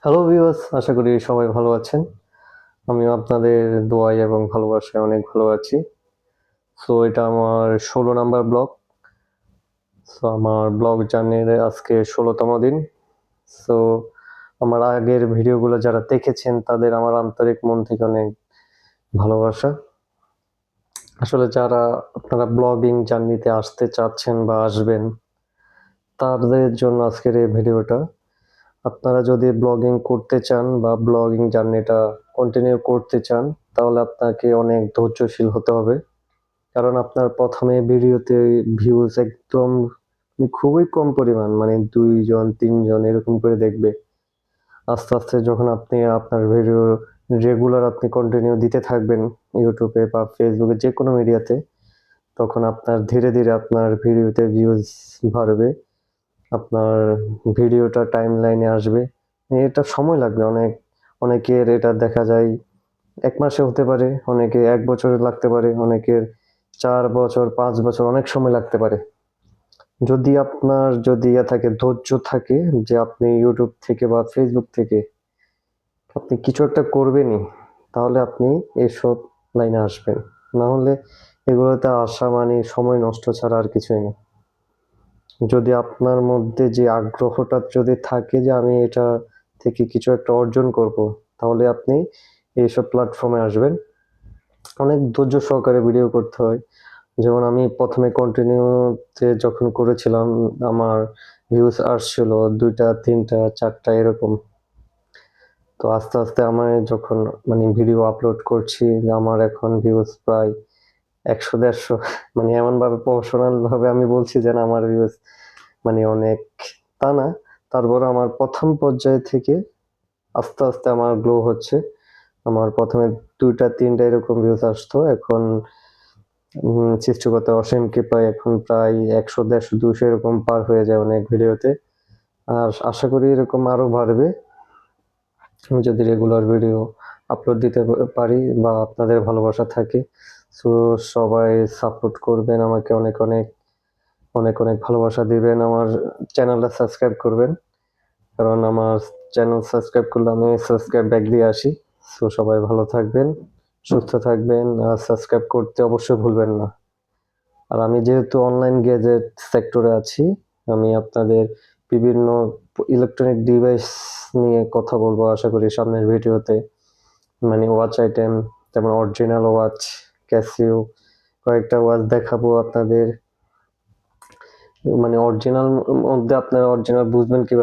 Hello viewers, আশা করি সবাই ভালো আছেন। আমিও আপনাদের দোয়ায় এবং ভালোবাসায় অনেক ভালো আছি। সো এটা আমার ১৬ নাম্বার ব্লগ। সো আমার ব্লগ জার্নির আজকে ১৬তম দিন। সো আমার আগের ভিডিওগুলো যারা দেখেছেন তাদের আমার আন্তরিক মন থেকে অনেক ভালোবাসা। আসলে যারা আপনারা ব্লগিং জার্নিতে আসতে চাচ্ছেন বা আসবেন, তাদের জন্য আজকের এই ভিডিওটা। আপনারা যদি ব্লগিং করতে চান বা ব্লগিং জার্নিটা কন্টিনিউ করতে চান, তাহলে আপনাকে অনেক ধৈর্যশীল হতে হবে। কারণ আপনার প্রথমে ভিডিওতে ভিউজ একদম খুবই কম পরিমাণ, মানে ২ জন ৩ জন এরকম করে দেখবে। আস্তে, আস্তে যখন আপনি আপনার ভিডিও রেগুলার আপনি কন্টিনিউ দিতে থাকবেন ইউটিউবে বা ফেসবুকে যেকোনো মিডিয়াতে, তখন আপনার ধীরে, ধীরে আপনার ভিডিওতে ভিউজ বাড়বে। আপনার ভিডিওটা টাইমলাইনে আসবে। এটা সময় লাগবে অনেক। অনেকের এটা দেখা যায় ১ মাসে হতে পারে, অনেকের ১ বছরে লাগতে পারে, অনেকের ৪ বছর, ৫ বছর অনেক সময় লাগতে পারে। যদি আপনার থাকে ধৈর্য থাকে যে আপনি YouTube থেকে বা Facebook থেকে আপনি কিছু একটা করবেনই, তাহলে আপনি এসব লাইনে আসবেন। না হলে এগুলোতে আসা মানে সময় নষ্ট ছাড়া আর কিছুই না। যদি আপনার মধ্যে যে আগ্রহটা যদি থাকে যে আমি এটা থেকে কিছু একটা অর্জন করব, তাহলে আপনি এইসব প্ল্যাটফর্মে আসবেন। অনেক ধৈর্য সহকারে ভিডিও করতে হয়। যেমন আমি ১ম এ কন্টিনিউতে যখন করেছিলাম, আমার ভিউজ আসছিল ২ টা, ৩ টা, ৪ টা এরকম। তো আস্তে, আস্তে আমার যখন মানে ভিডিও আপলোড করছি, আমার এখন ভিউজ প্রায় ১০০-১৫০ মানে এমনভাবে প্রফেশনাল ভাবে আমি বলছি যে না আমার ভিউজ মানে অনেক, তা না। তারপরেও আমার ১ম পর্যায় থেকে আস্তে, আস্তে আমার গ্রো হচ্ছে। আমার ১ম এ ২ টা ৩ টা এরকম ভিউজ আসতো। এখন সৃষ্টিকর্তার অসীম কৃপায় এখন প্রায় ১০০, ১৫০, ২০০ এরকম পার হয়ে যায় অনেক ভিডিওতে। আর আশা করি এরকম আরো বাড়বে। আমি যদি রেগুলার ভিডিও আপলোড দিতে পারি বা আপনাদের ভালোবাসা থাকে। সো সবাই সাপোর্ট করবেন আমাকে অনেক, অনেক, অনেক, অনেক ভালোবাসা দিবেন। আমার চ্যানেলটা সাবস্ক্রাইব করবেন। কারণ আমার চ্যানেল সাবস্ক্রাইব করলে আমি সাবস্ক্রাইব ব্যাক দিয়ে আসি। সো সবাই ভালো থাকবেন, সুস্থ থাকবেন। আর সাবস্ক্রাইব করতে অবশ্যই ভুলবেন না। আর আমি যেহেতু অনলাইন গ্যাজেট সেক্টরে আছি, আমি আপনাদের বিভিন্ন ইলেকট্রনিক ডিভাইস নিয়ে কথা বলবো আশা করি সামনের ভিডিওতে। মানে ওয়াচ আইটেম, যেমন অরিজিনাল ওয়াচ, ক্যাসিও, কয়েকটা ওয়াচ দেখাবো আপনাদের। মানে অরিজিনাল মধ্যে আপনারা অরিজিনাল বুঝবেন কিভাবে?